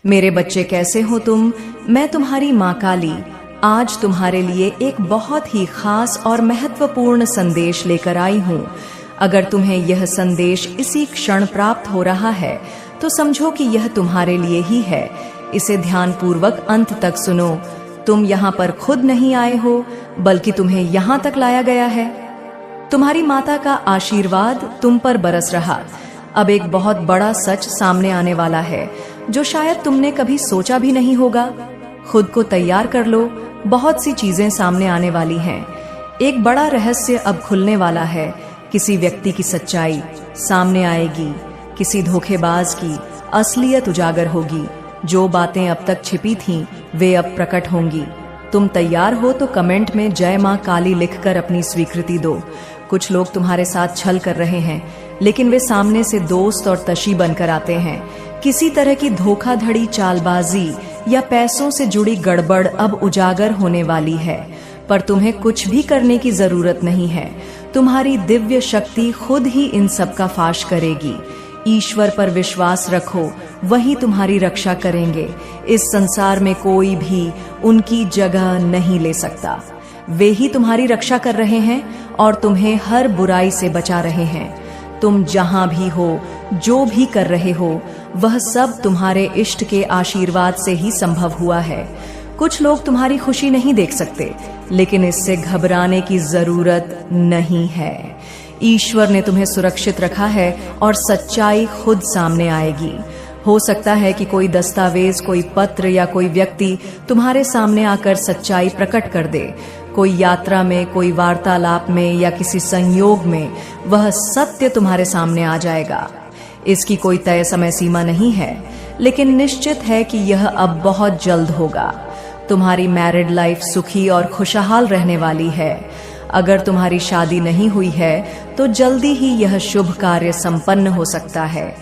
मेरे बच्चे कैसे हो तुम? मैं तुम्हारी माँ काली आज तुम्हारे लिए एक बहुत ही खास और महत्वपूर्ण संदेश लेकर आई हूँ। अगर तुम्हें यह संदेश इसी क्षण प्राप्त हो रहा है तो समझो कि यह तुम्हारे लिए ही है। इसे ध्यानपूर्वक अंत तक सुनो। तुम यहाँ पर खुद नहीं आए हो, बल्कि तुम्हें यहाँ तक लाया गया है। तुम्हारी माता का आशीर्वाद तुम पर बरस रहा। अब एक बहुत बड़ा सच सामने आने वाला है जो शायद तुमने कभी सोचा भी नहीं होगा। खुद को तैयार कर लो, बहुत सी चीजें सामने आने वाली हैं। एक बड़ा रहस्य अब खुलने वाला है। किसी व्यक्ति की सच्चाई सामने आएगी, किसी धोखेबाज की असलियत उजागर होगी। जो बातें अब तक छिपी थीं, वे अब प्रकट होंगी। तुम तैयार हो तो कमेंट में जय मां काली लिखकर अपनी स्वीकृति दो। कुछ लोग तुम्हारे साथ छल कर रहे हैं, लेकिन वे सामने से दोस्त और तशी बनकर आते हैं। किसी तरह की धोखाधड़ी, चालबाजी या पैसों से जुड़ी गड़बड़ अब उजागर होने वाली है, पर तुम्हें कुछ भी करने की जरूरत नहीं है। तुम्हारी दिव्य शक्ति खुद ही इन सब का फाश करेगी। ईश्वर पर विश्वास रखो, वही तुम्हारी रक्षा करेंगे। इस संसार में कोई भी उनकी जगह नहीं ले सकता। वे ही तुम्हारी रक्षा कर रहे हैं और तुम्हें हर बुराई से बचा रहे हैं। तुम जहां भी हो, जो भी कर रहे हो, वह सब तुम्हारे इष्ट के आशीर्वाद से ही संभव हुआ है। कुछ लोग तुम्हारी खुशी नहीं देख सकते, लेकिन इससे घबराने की जरूरत नहीं है। ईश्वर ने तुम्हें सुरक्षित रखा है और सच्चाई खुद सामने आएगी। हो सकता है कि कोई दस्तावेज, कोई पत्र या कोई व्यक्ति तुम्हारे सामने आकर सच्चाई प्रकट कर दे। कोई यात्रा में, कोई वार्तालाप में या किसी संयोग में वह सत्य तुम्हारे सामने आ जाएगा। इसकी कोई तय समय सीमा नहीं है, लेकिन निश्चित है कि यह अब बहुत जल्द होगा। तुम्हारी मैरिड लाइफ सुखी और खुशहाल रहने वाली है। अगर तुम्हारी शादी नहीं हुई है तो जल्दी ही यह शुभ कार्य संपन्न हो सकता है।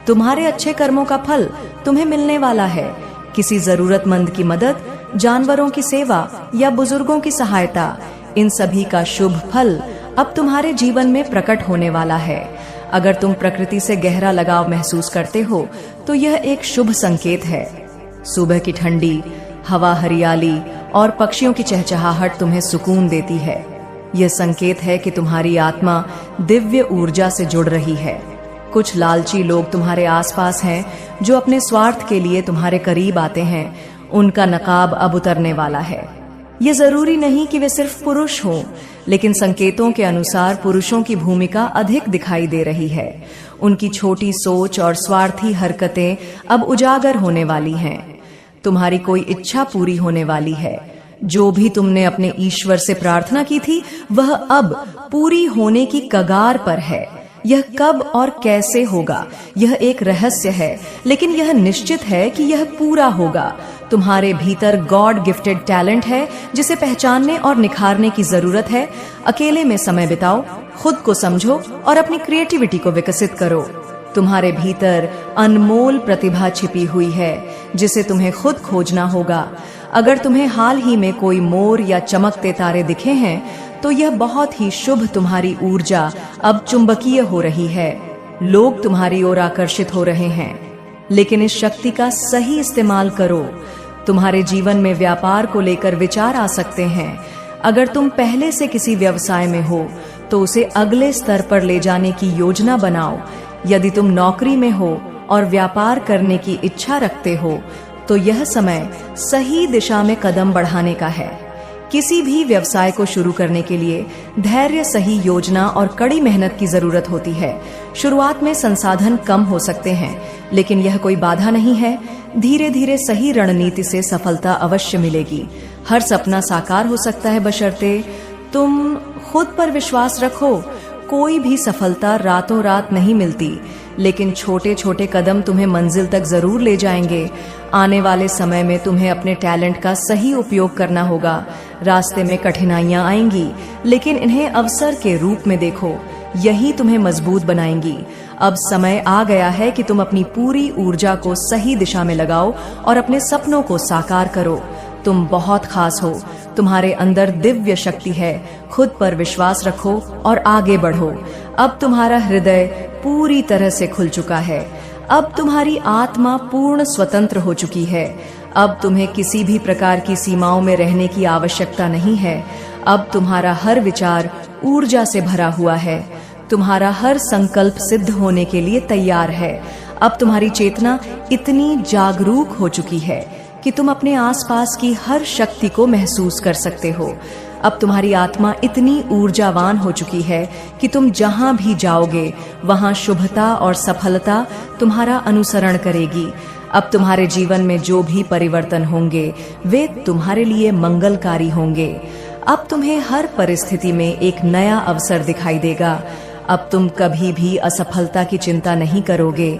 तुम्हारे अच्छे कर्मों का फल तुम्हें मिलने वाला है। किसी जरूरतमंद की मदद, जानवरों की सेवा या बुजुर्गों की सहायता, इन सभी का शुभ फल अब तुम्हारे जीवन में प्रकट होने वाला है। अगर तुम प्रकृति से गहरा लगाव महसूस करते हो तो यह एक शुभ संकेत है। सुबह की ठंडी हवा, हरियाली और पक्षियों की चहचहाहट तुम्हें सुकून देती है। यह संकेत है कि तुम्हारी आत्मा दिव्य ऊर्जा से जुड़ रही है। कुछ लालची लोग तुम्हारे आसपास हैं जो अपने स्वार्थ के लिए तुम्हारे करीब आते हैं। उनका नकाब अब उतरने वाला है। ये जरूरी नहीं कि वे सिर्फ पुरुष हों, लेकिन संकेतों के अनुसार पुरुषों की भूमिका अधिक दिखाई दे रही है। उनकी छोटी सोच और स्वार्थी हरकतें अब उजागर होने वाली हैं। तुम्हारी कोई इच्छा पूरी होने वाली है। जो भी तुमने अपने ईश्वर से प्रार्थना की थी, वह अब पूरी होने की कगार पर है। यह कब और कैसे होगा, यह एक रहस्य है, लेकिन यह निश्चित है कि यह पूरा होगा। तुम्हारे भीतर गॉड गिफ्टेड टैलेंट है, जिसे पहचानने और निखारने की जरूरत है। अकेले में समय बिताओ, खुद को समझो और अपनी क्रिएटिविटी को विकसित करो। तुम्हारे भीतर अनमोल प्रतिभा छिपी हुई है, जिसे तुम्हें खुद खोजना होगा। अगर तुम्हें हाल ही में कोई मोर या चमकते तारे दिखे हैं, तो यह बहुत ही शुभ। तुम्हारी ऊर्जा अब चुंबकीय हो रही है। लोग तुम्हारी ओर आकर्षित हो रहे हैं, लेकिन इस शक्ति का सही इस्तेमाल करो। तुम्हारे जीवन में व्यापार को लेकर विचार आ सकते हैं। अगर तुम पहले से किसी व्यवसाय में हो तो उसे अगले स्तर पर ले जाने की योजना बनाओ। यदि तुम नौकरी में हो और व्यापार करने की इच्छा रखते हो तो यह समय सही दिशा में कदम बढ़ाने का है। किसी भी व्यवसाय को शुरू करने के लिए धैर्य, सही योजना और कड़ी मेहनत की जरूरत होती है। शुरुआत में संसाधन कम हो सकते हैं, लेकिन यह कोई बाधा नहीं है। धीरे धीरे सही रणनीति से सफलता अवश्य मिलेगी। हर सपना साकार हो सकता है, बशर्ते तुम खुद पर विश्वास रखो। कोई भी सफलता रातों रात नहीं मिलती, लेकिन छोटे छोटे कदम तुम्हें मंजिल तक जरूर ले जाएंगे। आने वाले समय में तुम्हें अपने टैलेंट का सही उपयोग करना होगा। रास्ते में कठिनाइयां आएंगी, लेकिन इन्हें अवसर के रूप में देखो। यही तुम्हें मजबूत बनाएंगी। अब समय आ गया है कि तुम अपनी पूरी ऊर्जा को सही दिशा में लगाओ और अपने सपनों को साकार करो। तुम बहुत खास हो। तुम्हारे अंदर दिव्य शक्ति है। खुद पर विश्वास रखो और आगे बढ़ो। अब तुम्हारा हृदय पूरी तरह से खुल चुका है। अब तुम्हारी आत्मा पूर्ण स्वतंत्र हो चुकी है। अब तुम्हें किसी भी प्रकार की सीमाओं में रहने की आवश्यकता नहीं है। अब तुम्हारा हर विचार ऊर्जा से भरा हुआ है। तुम्हारा हर संकल्प सिद्ध होने के लिए तैयार है। अब तुम्हारी चेतना इतनी जागरूक हो चुकी है कि तुम अपने आसपास की हर शक्ति को महसूस कर सकते हो। अब तुम्हारी आत्मा इतनी ऊर्जावान हो चुकी है कि तुम जहां भी जाओगे वहां शुभता और सफलता तुम्हारा अनुसरण करेगी। अब तुम्हारे जीवन में जो भी परिवर्तन होंगे वे तुम्हारे लिए मंगलकारी होंगे। अब तुम्हें हर परिस्थिति में एक नया अवसर दिखाई देगा। अब तुम कभी भी असफलता की चिंता नहीं करोगे,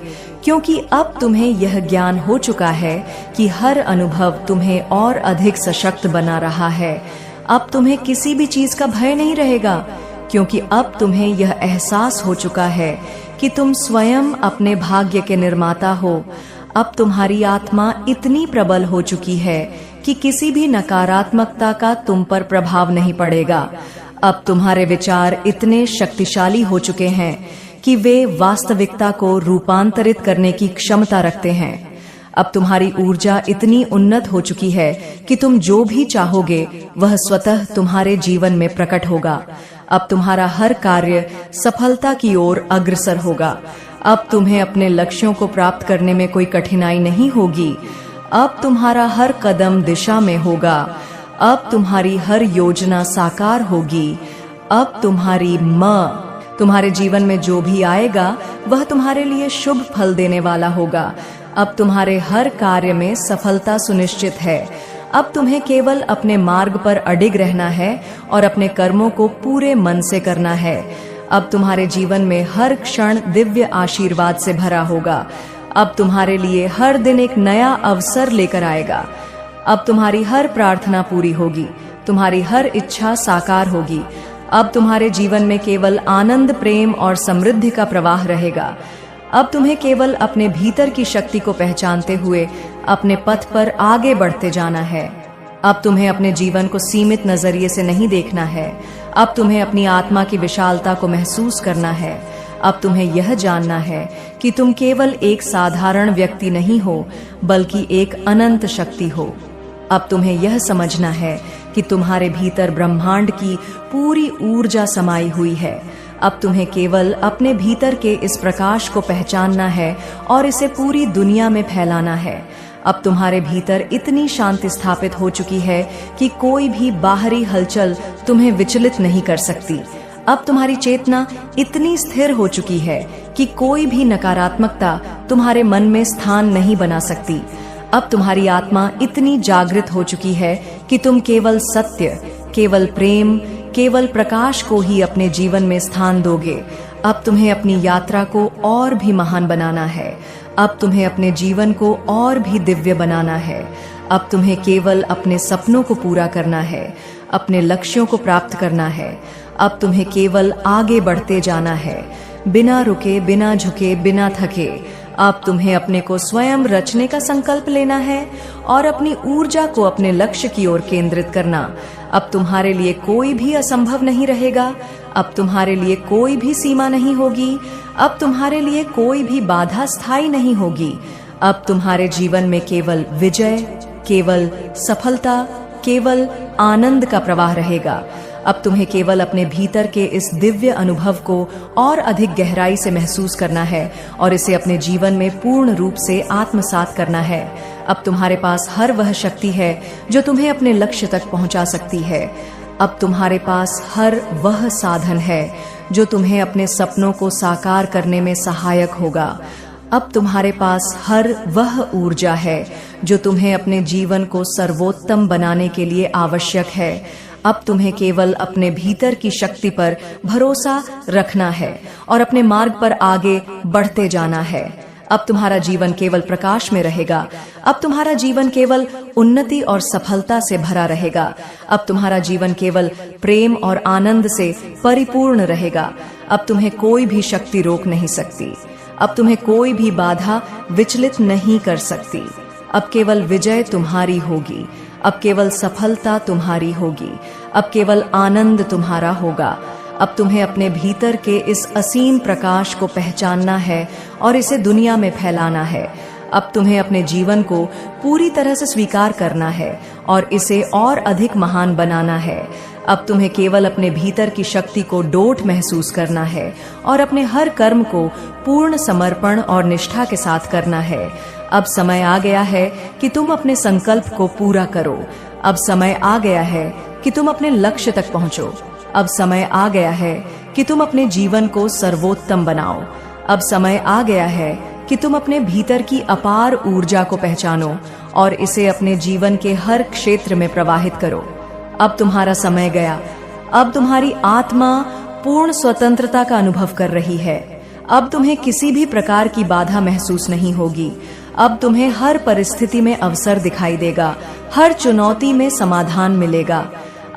क्योंकि अब तुम्हें यह ज्ञान हो चुका है कि हर अनुभव तुम्हें और अधिक सशक्त बना रहा है। अब तुम्हें किसी भी चीज का भय नहीं रहेगा, क्योंकि अब तुम्हें यह एहसास हो चुका है कि तुम स्वयं अपने भाग्य के निर्माता हो। अब तुम्हारी आत्मा इतनी प्रबल हो चुकी है कि किसी भी नकारात्मकता का तुम पर प्रभाव नहीं पड़ेगा। अब तुम्हारे विचार इतने शक्तिशाली हो चुके हैं कि वे वास्तविकता को रूपांतरित करने की क्षमता रखते हैं। अब तुम्हारी ऊर्जा इतनी उन्नत हो चुकी है कि तुम जो भी चाहोगे वह स्वतः तुम्हारे जीवन में प्रकट होगा। अब तुम्हारा हर कार्य सफलता की ओर अग्रसर होगा। अब तुम्हें अपने लक्ष्यों को प्राप्त करने में कोई कठिनाई नहीं होगी। अब तुम्हारा हर कदम दिशा में होगा। अब तुम्हारी हर योजना साकार होगी। अब तुम्हारे जीवन में जो भी आएगा वह तुम्हारे लिए शुभ फल देने वाला होगा। अब तुम्हारे हर कार्य में सफलता सुनिश्चित है। अब तुम्हें केवल अपने मार्ग पर अडिग रहना है और अपने कर्मों को पूरे मन से करना है। अब तुम्हारे जीवन में हर क्षण दिव्य आशीर्वाद से भरा होगा। अब तुम्हारे लिए हर दिन एक नया अवसर लेकर आएगा। अब तुम्हारी हर प्रार्थना पूरी होगी। तुम्हारी हर इच्छा साकार होगी। अब तुम्हारे जीवन में केवल आनंद, प्रेम और समृद्धि का प्रवाह रहेगा। अब तुम्हें केवल अपने भीतर की शक्ति को पहचानते हुए अपने पथ पर आगे बढ़ते जाना है। अब तुम्हें अपने जीवन को सीमित नजरिए से नहीं देखना है। अब तुम्हें अपनी आत्मा की विशालता को महसूस करना है। अब तुम्हें यह जानना है कि तुम केवल एक साधारण व्यक्ति नहीं हो, बल्कि एक अनंत शक्ति हो। अब तुम्हें यह समझना है कि तुम्हारे भीतर ब्रह्मांड की पूरी ऊर्जा समाई हुई है। अब तुम्हें केवल अपने भीतर के इस प्रकाश को पहचानना है और इसे पूरी दुनिया में फैलाना है। अब तुम्हारे भीतर इतनी शांति स्थापित हो चुकी है कि कोई भी बाहरी हलचल तुम्हें विचलित नहीं कर सकती। अब तुम्हारी चेतना इतनी स्थिर हो चुकी है कि कोई भी नकारात्मकता तुम्हारे मन में स्थान नहीं बना सकती। अब तुम्हारी आत्मा इतनी जागृत हो चुकी है कि तुम केवल सत्य, केवल प्रेम, केवल प्रकाश को ही अपने जीवन में स्थान दोगे। अब तुम्हें अपनी यात्रा को और भी महान बनाना है। अब तुम्हें अपने जीवन को और भी दिव्य बनाना है। अब तुम्हें केवल अपने सपनों को पूरा करना है, अपने लक्ष्यों को प्राप्त करना है। अब तुम्हें केवल आगे बढ़ते जाना है, बिना रुके, बिना झुके, बिना थके। अब तुम्हें अपने को स्वयं रचने का संकल्प लेना है और अपनी ऊर्जा को अपने लक्ष्य की ओर केंद्रित करना। अब तुम्हारे लिए कोई भी असंभव नहीं रहेगा। अब तुम्हारे लिए कोई भी सीमा नहीं होगी। अब तुम्हारे लिए कोई भी बाधा स्थायी नहीं होगी। अब तुम्हारे जीवन में केवल विजय, केवल सफलता, केवल आनंद का प्रवाह रहेगा। अब तुम्हें केवल अपने भीतर के इस दिव्य अनुभव को और अधिक गहराई से महसूस करना है और इसे अपने जीवन में पूर्ण रूप से आत्मसात करना है। अब तुम्हारे पास हर वह शक्ति है जो तुम्हें अपने लक्ष्य तक पहुंचा सकती है। अब तुम्हारे पास हर वह साधन है जो तुम्हें अपने सपनों को साकार करने में सहायक होगा। अब तुम्हारे पास हर वह ऊर्जा है जो तुम्हें अपने जीवन को सर्वोत्तम बनाने के लिए आवश्यक है। अब तुम्हें केवल अपने भीतर की शक्ति पर भरोसा रखना है और अपने मार्ग पर आगे बढ़ते जाना है। अब तुम्हारा जीवन केवल प्रकाश में रहेगा। अब तुम्हारा जीवन केवल उन्नति और सफलता से भरा रहेगा। अब तुम्हारा जीवन केवल प्रेम और आनंद से परिपूर्ण रहेगा। अब तुम्हें कोई भी शक्ति रोक नहीं सकती। अब तुम्हें कोई भी बाधा विचलित नहीं कर सकती। अब केवल विजय तुम्हारी होगी। अब केवल सफलता तुम्हारी होगी। अब केवल आनंद तुम्हारा होगा। अब तुम्हें अपने भीतर के इस असीम प्रकाश को पहचानना है और इसे दुनिया में फैलाना है। अब तुम्हें अपने जीवन को पूरी तरह से स्वीकार करना है और इसे और अधिक महान बनाना है। अब तुम्हें केवल अपने भीतर की शक्ति को डोट महसूस करना है और अपने हर कर्म को पूर्ण समर्पण और निष्ठा के साथ करना है। अब समय आ गया है कि तुम अपने संकल्प को पूरा करो। अब समय आ गया है कि तुम अपने लक्ष्य तक पहुंचो। अब समय आ गया है कि तुम अपने जीवन को सर्वोत्तम बनाओ। अब समय आ गया है कि तुम अपने भीतर की अपार ऊर्जा को पहचानो और इसे अपने जीवन के हर क्षेत्र में प्रवाहित करो। अब तुम्हारा समय गया। अब तुम्हारी आत्मा पूर्ण स्वतंत्रता का अनुभव कर रही है। अब तुम्हें किसी भी प्रकार की बाधा महसूस नहीं होगी। अब तुम्हें हर परिस्थिति में अवसर दिखाई देगा, हर चुनौती में समाधान मिलेगा।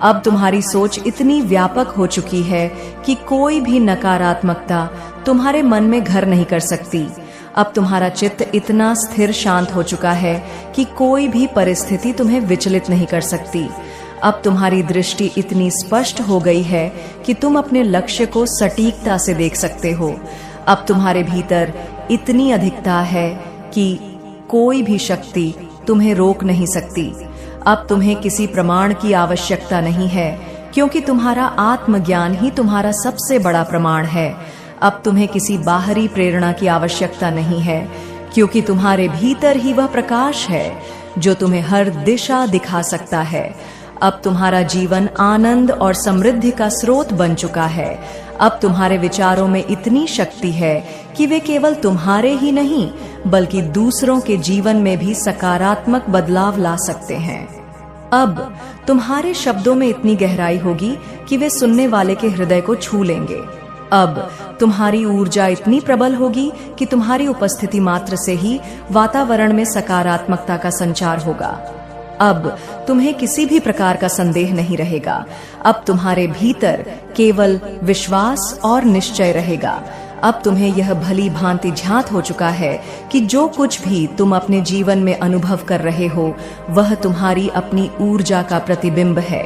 अब तुम्हारी सोच इतनी व्यापक हो चुकी है कि कोई भी नकारात्मकता तुम्हारे मन में घर नहीं कर सकती। अब तुम्हारा चित्त इतना स्थिर शांत हो चुका है कि कोई भी परिस्थिति तुम्हें विचलित नहीं कर सकती। अब तुम्हारी दृष्टि इतनी स्पष्ट हो गई है कि तुम अपने लक्ष्य को सटीकता से देख सकते हो। अब तुम्हारे भीतर इतनी अधिकता है कि कोई भी शक्ति तुम्हें रोक नहीं सकती। अब तुम्हें किसी प्रमाण की आवश्यकता नहीं है, क्योंकि तुम्हारा आत्मज्ञान ही तुम्हारा सबसे बड़ा प्रमाण है। अब तुम्हें किसी बाहरी प्रेरणा की आवश्यकता नहीं है, क्योंकि तुम्हारे भीतर ही वह प्रकाश है जो तुम्हें हर दिशा दिखा सकता है। अब तुम्हारा जीवन आनंद और समृद्धि का स्रोत बन चुका है। अब तुम्हारे विचारों में इतनी शक्ति है कि वे केवल तुम्हारे ही नहीं बल्कि दूसरों के जीवन में भी सकारात्मक बदलाव ला सकते हैं। अब तुम्हारे शब्दों में इतनी गहराई होगी कि वे सुनने वाले के हृदय को छू लेंगे। अब तुम्हारी ऊर्जा इतनी प्रबल होगी कि तुम्हारी उपस्थिति मात्र से ही वातावरण में सकारात्मकता का संचार होगा। अब तुम्हें किसी भी प्रकार का संदेह नहीं रहेगा। अब तुम्हारे भीतर केवल विश्वास और निश्चय रहेगा। अब तुम्हें यह भली भांति ज्ञात हो चुका है कि जो कुछ भी तुम अपने जीवन में अनुभव कर रहे हो वह तुम्हारी अपनी ऊर्जा का प्रतिबिंब है।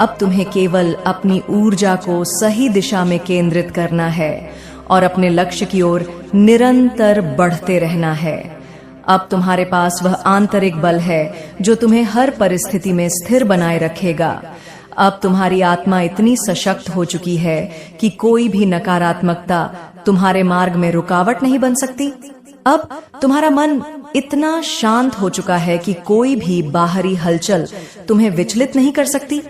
अब तुम्हें केवल अपनी ऊर्जा को सही दिशा में केंद्रित करना है और अपने लक्ष्य की ओर निरंतर बढ़ते रहना है। अब तुम्हारे पास वह आंतरिक बल है जो तुम्हें हर परिस्थिति में स्थिर बनाए रखेगा। अब तुम्हारी आत्मा इतनी सशक्त हो चुकी है कि कोई भी नकारात्मकता तुम्हारे मार्ग में रुकावट नहीं बन सकती। अब तुम्हारा मन इतना शांत हो चुका है कि कोई भी बाहरी हलचल तुम्हें विचलित नहीं कर सकती।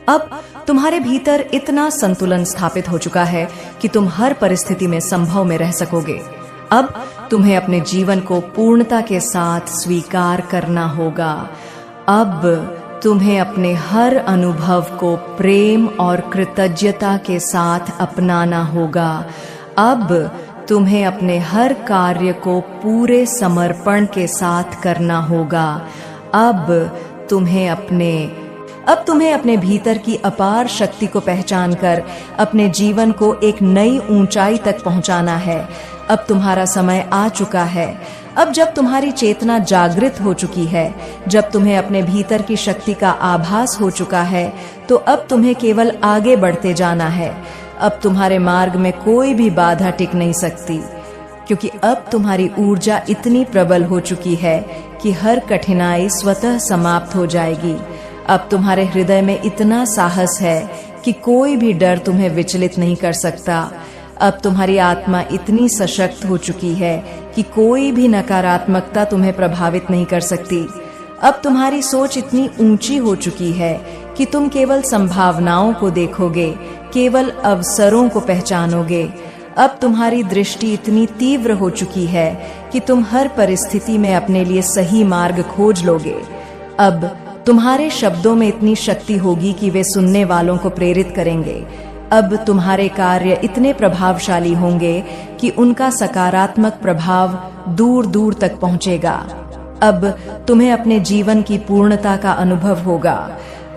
अब तुम्हारे भीतर इतना संतुलन स्थापित हो चुका है कि तुम हर परिस्थिति में संभव में रह सकोगे। अब तुम्हें अपने जीवन को पूर्णता के साथ स्वीकार करना होगा। अब तुम्हें अपने हर अनुभव को प्रेम और कृतज्ञता के साथ अपनाना होगा। अब तुम्हें अपने हर कार्य को पूरे समर्पण के साथ करना होगा। अब तुम्हें अपने भीतर की अपार शक्ति को पहचानकर अपने जीवन को एक नई ऊंचाई तक पहुंचाना है। अब तुम्हारा समय आ चुका है। अब जब तुम्हारी चेतना जागृत हो चुकी है, जब तुम्हें अपने भीतर की शक्ति का आभास हो चुका है, तो अब तुम्हें केवल आगे बढ़ते जाना है। अब तुम्हारे मार्ग में कोई भी बाधा टिक नहीं सकती, क्योंकि अब तुम्हारी ऊर्जा इतनी प्रबल हो चुकी है कि हर कठिनाई स्वतः समाप्त हो जाएगी। अब तुम्हारे हृदय में इतना साहस है कि कोई भी डर तुम्हें विचलित नहीं कर सकता। अब तुम्हारी आत्मा इतनी सशक्त हो चुकी है कि कोई भी नकारात्मकता तुम्हें प्रभावित नहीं कर सकती। अब तुम्हारी सोच इतनी ऊंची हो चुकी है कि तुम केवल संभावनाओं को देखोगे, केवल अवसरों को पहचानोगे। अब तुम्हारी दृष्टि इतनी तीव्र हो चुकी है कि तुम हर परिस्थिति में अपने लिए सही मार्ग खोज लोगे। अब तुम्हारे शब्दों में इतनी शक्ति होगी कि वे सुनने वालों को प्रेरित करेंगे। अब तुम्हारे कार्य इतने प्रभावशाली होंगे कि उनका सकारात्मक प्रभाव दूर दूर तक पहुंचेगा। अब तुम्हें अपने जीवन की पूर्णता का अनुभव होगा।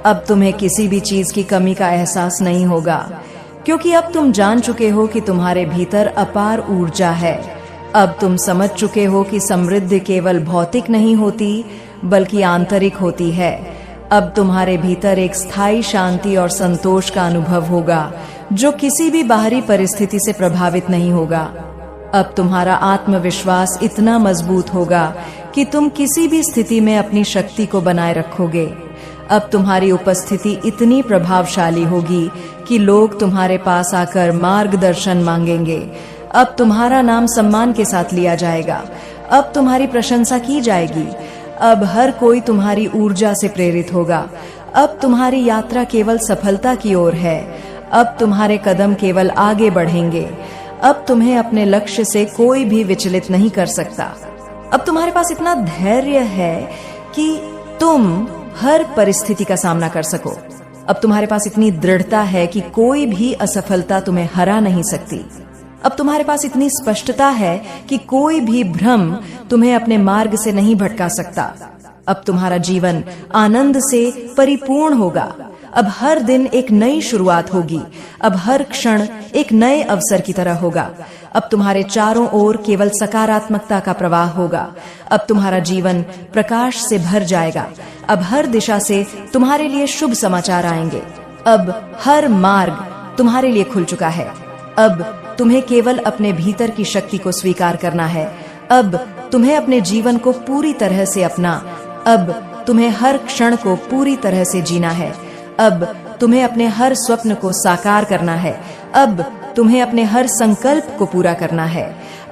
अब तुम्हें किसी भी चीज की कमी का एहसास नहीं होगा, क्योंकि अब तुम जान चुके हो कि तुम्हारे भीतर अपार ऊर्जा है। अब तुम समझ चुके हो कि समृद्धि केवल भौतिक नहीं होती बल्कि आंतरिक होती है। अब तुम्हारे भीतर एक स्थायी शांति और संतोष का अनुभव होगा जो किसी भी बाहरी परिस्थिति से प्रभावित नहीं होगा। अब तुम्हारा आत्मविश्वास इतना मजबूत होगा कि तुम किसी भी स्थिति में अपनी शक्ति को बनाए रखोगे। अब तुम्हारी उपस्थिति इतनी प्रभावशाली होगी कि लोग तुम्हारे पास आकर मार्गदर्शन मांगेंगे। अब तुम्हारा नाम सम्मान के साथ लिया जाएगा। अब तुम्हारी प्रशंसा की जाएगी। अब हर कोई तुम्हारी ऊर्जा से प्रेरित होगा। अब तुम्हारी यात्रा केवल सफलता की ओर है। अब तुम्हारे कदम केवल आगे बढ़ेंगे। अब तुम्हें अपने लक्ष्य से कोई भी विचलित नहीं कर सकता। अब तुम्हारे पास इतना धैर्य है कि तुम हर परिस्थिति का सामना कर सको। अब तुम्हारे पास इतनी दृढ़ता है कि कोई भी असफलता तुम्हें हरा नहीं सकती। अब तुम्हारे पास इतनी स्पष्टता है कि कोई भी भ्रम तुम्हें अपने मार्ग से नहीं भटका सकता। अब तुम्हारा जीवन आनंद से परिपूर्ण होगा। अब हर दिन एक नई शुरुआत होगी। अब हर क्षण एक नए अवसर की तरह होगा। अब तुम्हारे चारों ओर केवल सकारात्मकता का प्रवाह होगा। अब तुम्हारा जीवन प्रकाश से भर जाएगा। अब हर दिशा से तुम्हारे लिए शुभ समाचार आएंगे। अब हर मार्ग तुम्हारे लिए खुल चुका है। अब तुम्हें केवल अपने भीतर की शक्ति को स्वीकार करना है। अब तुम्हें अपने जीवन को पूरी तरह से अब तुम्हें हर क्षण को पूरी तरह से जीना है। अब तुम्हें अपने हर स्वप्न को साकार करना है। अब तुम्हें अपने हर संकल्प को पूरा करना है।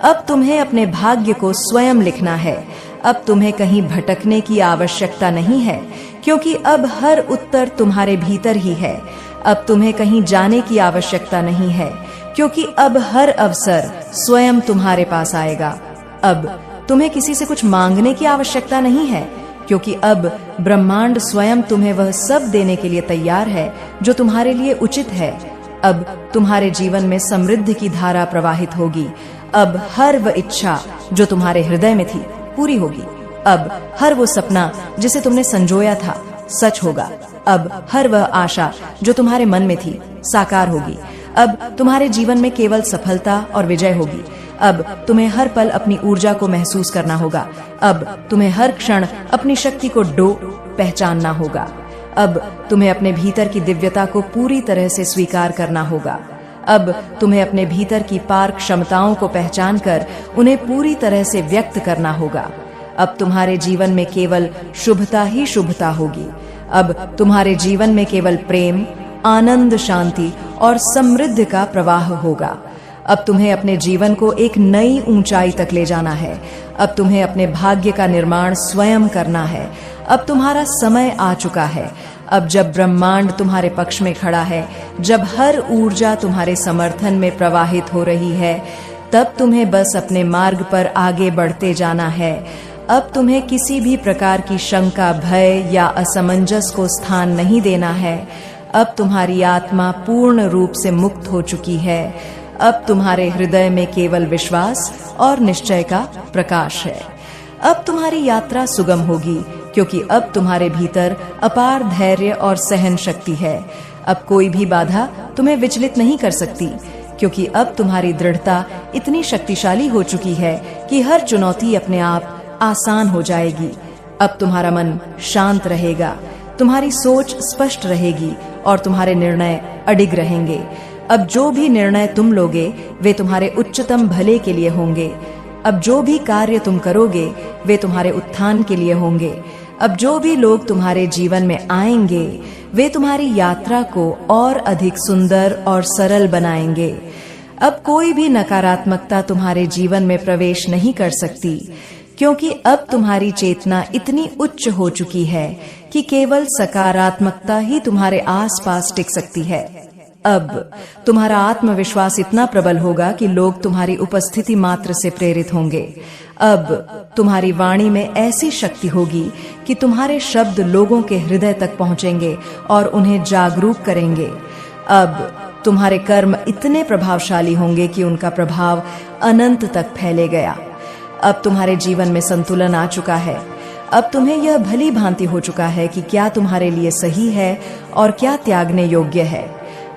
अब तुम्हें अपने भाग्य को स्वयं लिखना है। अब तुम्हें कहीं भटकने की आवश्यकता नहीं है, क्योंकि अब हर उत्तर तुम्हारे भीतर ही है। अब तुम्हें कहीं जाने की आवश्यकता नहीं है, क्योंकि अब हर अवसर स्वयं तुम्हारे पास आएगा। अब तुम्हें किसी से कुछ मांगने की आवश्यकता नहीं है, क्योंकि अब ब्रह्मांड स्वयं तुम्हें वह सब देने के लिए तैयार है जो तुम्हारे लिए उचित है। अब तुम्हारे जीवन में समृद्धि की धारा प्रवाहित होगी। अब हर वह इच्छा जो तुम्हारे हृदय में थी पूरी होगी। अब हर वो सपना जिसे तुमने संजोया था सच होगा। अब हर वह आशा जो तुम्हारे मन में थी साकार होगी। अब तुम्हारे जीवन में केवल सफलता और विजय होगी। अब तुम्हें हर पल अपनी ऊर्जा को महसूस करना होगा। अब तुम्हें हर क्षण अपनी शक्ति को पहचानना होगा। अब तुम्हें अपने भीतर की दिव्यता को पूरी तरह से स्वीकार करना होगा। अब तुम्हें अपने भीतर की पार क्षमताओं को पहचान कर उन्हें पूरी तरह से व्यक्त करना होगा। अब तुम्हारे जीवन में केवल शुभता ही शुभता होगी। अब तुम्हारे जीवन में केवल प्रेम, आनंद, शांति और समृद्धि का प्रवाह होगा। अब तुम्हें अपने जीवन को एक नई ऊंचाई तक ले जाना है। अब तुम्हें अपने भाग्य का निर्माण स्वयं करना है। अब तुम्हारा समय आ चुका है। अब जब ब्रह्मांड तुम्हारे पक्ष में खड़ा है, जब हर ऊर्जा तुम्हारे समर्थन में प्रवाहित हो रही है, तब तुम्हें बस अपने मार्ग पर आगे बढ़ते जाना है। अब तुम्हें किसी भी प्रकार की शंका, भय या असमंजस को स्थान नहीं देना है। अब तुम्हारी आत्मा पूर्ण रूप से मुक्त हो चुकी है। अब तुम्हारे हृदय में केवल विश्वास और निश्चय का प्रकाश है। अब तुम्हारी यात्रा सुगम होगी, क्योंकि अब तुम्हारे भीतर अपार धैर्य और सहन शक्ति है। अब कोई भी बाधा तुम्हें विचलित नहीं कर सकती, क्योंकि अब तुम्हारी दृढ़ता इतनी शक्तिशाली हो चुकी है कि हर चुनौती अपने आप आसान हो जाएगी। अब तुम्हारा मन शांत रहेगा, तुम्हारी सोच स्पष्ट रहेगी और तुम्हारे निर्णय अडिग रहेंगे। अब जो भी निर्णय तुम लोगे वे तुम्हारे उच्चतम भले के लिए होंगे। अब जो भी कार्य तुम करोगे वे तुम्हारे उत्थान के लिए होंगे। अब जो भी लोग तुम्हारे जीवन में आएंगे वे तुम्हारी यात्रा को और अधिक सुंदर और सरल बनाएंगे। अब कोई भी नकारात्मकता तुम्हारे जीवन में प्रवेश नहीं कर सकती, क्योंकि अब तुम्हारी चेतना इतनी उच्च हो चुकी है कि केवल सकारात्मकता ही तुम्हारे आसपास टिक सकती है। अब तुम्हारा आत्मविश्वास इतना प्रबल होगा कि लोग तुम्हारी उपस्थिति मात्र से प्रेरित होंगे। अब तुम्हारी वाणी में ऐसी शक्ति होगी कि तुम्हारे शब्द लोगों के हृदय तक पहुंचेंगे और उन्हें जागरूक करेंगे। अब तुम्हारे कर्म इतने प्रभावशाली होंगे कि उनका प्रभाव अनंत तक फैले गया। अब तुम्हारे जीवन में संतुलन आ चुका है। अब तुम्हें यह भली भांति हो चुका है कि क्या तुम्हारे लिए सही है और क्या त्यागने योग्य है।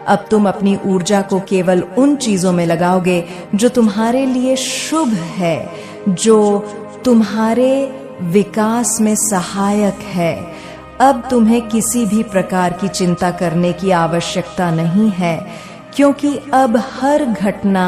अब तुम अपनी ऊर्जा को केवल उन चीजों में लगाओगे जो तुम्हारे लिए शुभ है, जो तुम्हारे विकास में सहायक है। अब तुम्हें किसी भी प्रकार की चिंता करने की आवश्यकता नहीं है, क्योंकि अब हर घटना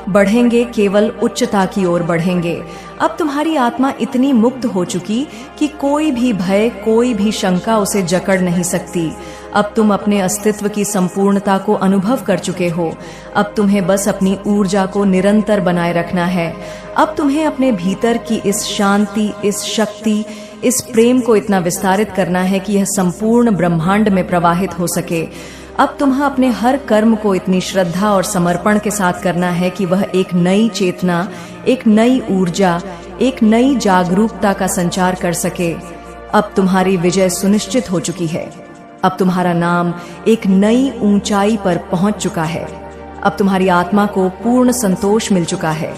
बढ़ेंगे, केवल उच्चता की ओर बढ़ेंगे। अब तुम्हारी आत्मा इतनी मुक्त हो चुकी कि कोई भी भय, कोई भी शंका उसे जकड़ नहीं सकती। अब तुम अपने अस्तित्व की संपूर्णता को अनुभव कर चुके हो। अब तुम्हें बस अपनी ऊर्जा को निरंतर बनाए रखना है। अब तुम्हें अपने भीतर की इस शांति, इस शक्ति, इस प्रेम को इतना विस्तारित करना है कि यह संपूर्ण ब्रह्मांड में प्रवाहित हो सके। अब तुम्हें अपने हर कर्म को इतनी श्रद्धा और समर्पण के साथ करना है कि वह एक नई चेतना, एक नई ऊर्जा, एक नई जागरूकता का संचार कर सके। अब तुम्हारी विजय सुनिश्चित हो चुकी है। अब तुम्हारा नाम एक नई ऊंचाई पर पहुंच चुका है। अब तुम्हारी आत्मा को पूर्ण संतोष मिल चुका है।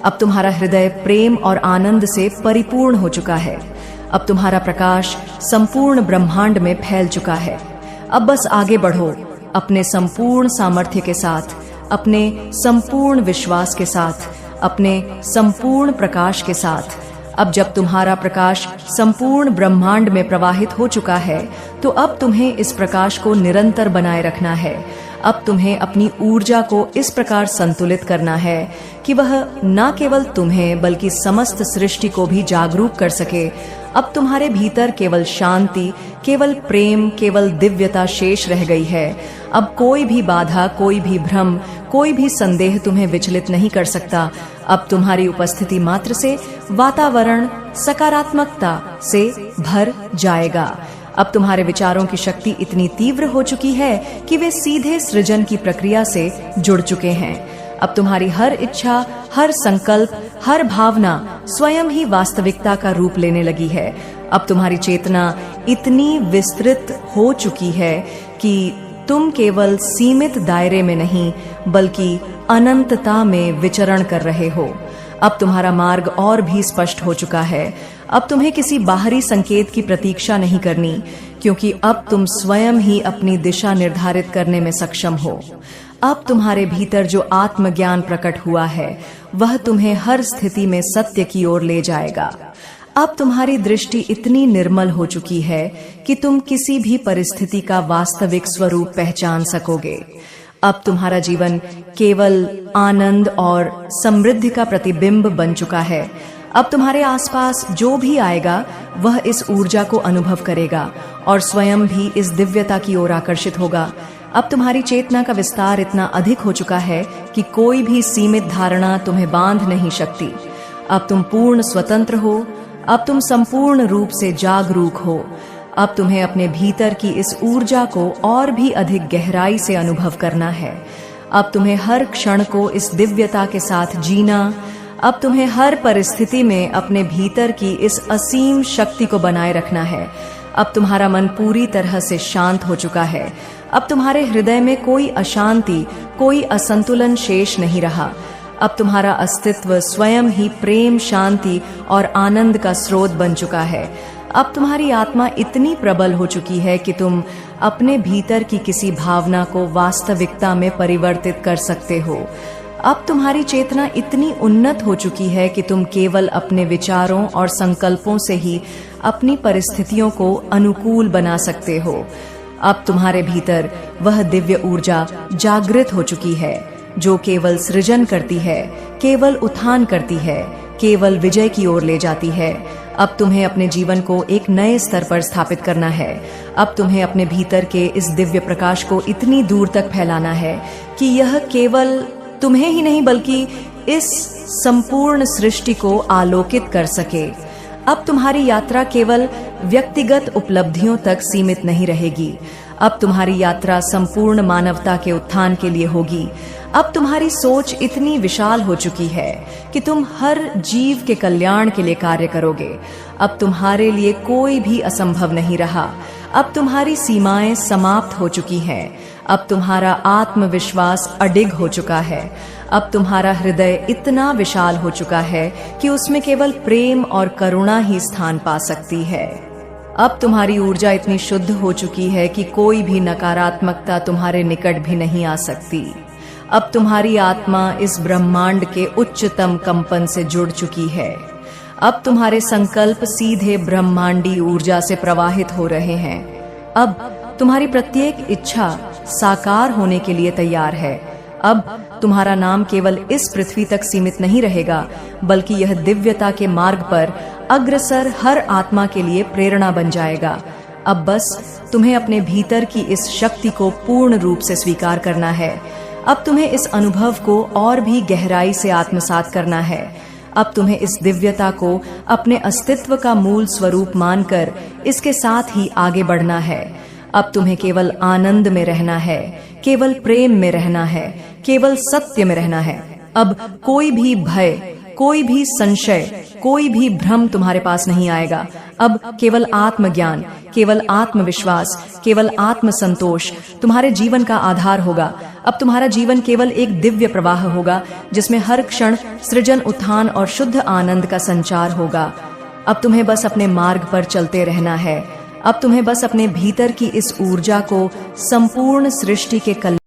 अब तुम्हारा हृदय प्रेम और आनंद से परिपूर्ण हो चुका है। अब तुम्हारा प्रकाश संपूर्ण ब्रह्मांड में फैल चुका है। अब बस आगे बढ़ो अपने संपूर्ण सामर्थ्य के साथ, अपने संपूर्ण विश्वास के साथ, अपने संपूर्ण प्रकाश के साथ। अब जब तुम्हारा प्रकाश संपूर्ण ब्रह्मांड में प्रवाहित हो चुका है, तो अब तुम्हें इस प्रकाश को निरंतर बनाए रखना है। अब तुम्हें अपनी ऊर्जा को इस प्रकार संतुलित करना है कि वह न केवल तुम्हें बल्कि समस्त सृष्टि को भी जागरूक कर सके। अब तुम्हारे भीतर केवल शांति, केवल प्रेम, केवल दिव्यता शेष रह गई है। अब कोई भी बाधा, कोई भी भ्रम, कोई भी संदेह तुम्हें विचलित नहीं कर सकता। अब तुम्हारी उपस्थिति मात्र से वातावरण सकारात्मकता से भर जाएगा। अब तुम्हारे विचारों की शक्ति इतनी तीव्र हो चुकी है कि वे सीधे सृजन की प्रक्रिया से जुड़ चुके हैं। अब तुम्हारी हर इच्छा, हर संकल्प, हर भावना स्वयं ही वास्तविकता का रूप लेने लगी है। अब तुम्हारी चेतना इतनी विस्तृत हो चुकी है कि तुम केवल सीमित दायरे में नहीं बल्कि अनंतता में विचरण कर रहे हो। अब तुम्हारा मार्ग और भी स्पष्ट हो चुका है। अब तुम्हें किसी बाहरी संकेत की प्रतीक्षा नहीं करनी, क्योंकि अब तुम स्वयं ही अपनी दिशा निर्धारित करने में सक्षम हो। अब तुम्हारे भीतर जो आत्मज्ञान प्रकट हुआ है, वह तुम्हें हर स्थिति में सत्य की ओर ले जाएगा। अब तुम्हारी दृष्टि इतनी निर्मल हो चुकी है कि तुम किसी भी परिस्थिति का वास्तविक स्वरूप पहचान सकोगे। अब तुम्हारा जीवन केवल आनंद और समृद्धि का प्रतिबिंब बन चुका है। अब तुम्हारे आसपास जो भी आएगा वह इस ऊर्जा को अनुभव करेगा और स्वयं भी इस दिव्यता की ओर आकर्षित होगा। अब तुम्हारी चेतना का विस्तार इतना अधिक हो चुका है कि कोई भी सीमित धारणा तुम्हें बांध नहीं सकती। अब तुम पूर्ण स्वतंत्र हो। अब तुम संपूर्ण रूप से जागरूक हो। अब तुम्हें अपने भीतर की इस ऊर्जा को और भी अधिक गहराई से अनुभव करना है। अब तुम्हें हर क्षण को इस दिव्यता के साथ जीना। अब तुम्हें हर परिस्थिति में अपने भीतर की इस असीम शक्ति को बनाए रखना है। अब तुम्हारा मन पूरी तरह से शांत हो चुका है। अब तुम्हारे हृदय में कोई अशांति, कोई असंतुलन शेष नहीं रहा। अब तुम्हारा अस्तित्व स्वयं ही प्रेम, शांति और आनंद का स्रोत बन चुका है। अब तुम्हारी आत्मा इतनी प्रबल हो चुकी है कि तुम अपने भीतर की किसी भावना को वास्तविकता में परिवर्तित कर सकते हो। अब तुम्हारी चेतना इतनी उन्नत हो चुकी है कि तुम केवल अपने विचारों और संकल्पों से ही अपनी परिस्थितियों को अनुकूल बना सकते हो। अब तुम्हारे भीतर वह दिव्य ऊर्जा जागृत हो चुकी है जो केवल सृजन करती है, केवल उत्थान करती है, केवल विजय की ओर ले जाती है। अब तुम्हें अपने जीवन को एक नए स्तर पर स्थापित करना है। अब तुम्हें अपने भीतर के इस दिव्य प्रकाश को इतनी दूर तक फैलाना है कि यह केवल तुम्हें ही नहीं बल्कि इस संपूर्ण सृष्टि को आलोकित कर सके। अब तुम्हारी यात्रा केवल व्यक्तिगत उपलब्धियों तक सीमित नहीं रहेगी। अब तुम्हारी यात्रा संपूर्ण मानवता के उत्थान के लिए होगी। अब तुम्हारी सोच इतनी विशाल हो चुकी है कि तुम हर जीव के कल्याण के लिए कार्य करोगे। अब तुम्हारे लिए कोई भी असंभव नहीं रहा। अब तुम्हारी सीमाएं समाप्त हो चुकी हैं। अब तुम्हारा आत्मविश्वास अडिग हो चुका है। अब तुम्हारा हृदय इतना विशाल हो चुका है कि उसमें केवल प्रेम और करुणा ही स्थान पा सकती है। अब तुम्हारी ऊर्जा इतनी शुद्ध हो चुकी है कि कोई भी नकारात्मकता तुम्हारे निकट भी नहीं आ सकती। अब तुम्हारी आत्मा इस ब्रह्मांड के उच्चतम कंपन से जुड़ चुकी है। अब तुम्हारे संकल्प सीधे ब्रह्मांडी ऊर्जा से प्रवाहित हो रहे हैं। अब तुम्हारी प्रत्येक इच्छा साकार होने के लिए तैयार है। अब तुम्हारा नाम केवल इस पृथ्वी तक सीमित नहीं रहेगा, बल्कि यह दिव्यता के मार्ग पर अग्रसर हर आत्मा के लिए प्रेरणा बन जाएगा। अब बस तुम्हें अपने भीतर की इस शक्ति को पूर्ण रूप से स्वीकार करना है। अब तुम्हें इस अनुभव को और भी गहराई से आत्मसात करना है। अब तुम्हें इस दिव्यता को अपने अस्तित्व का मूल स्वरूप मानकर इसके साथ ही आगे बढ़ना है। अब तुम्हें केवल आनंद में रहना है, केवल प्रेम में रहना है, केवल सत्य में रहना है। अब कोई भी भय, कोई भी संशय, कोई भी भ्रम तुम्हारे पास नहीं आएगा। अब केवल आत्मज्ञान, केवल आत्मविश्वास, केवल आत्म संतोष तुम्हारे जीवन का आधार होगा। अब तुम्हारा जीवन केवल एक दिव्य प्रवाह होगा, जिसमें हर क्षण सृजन, उत्थान और शुद्ध आनंद का संचार होगा। अब तुम्हें बस अपने मार्ग पर चलते रहना है। अब तुम्हें बस अपने भीतर की इस ऊर्जा को संपूर्ण सृष्टि के कल्याण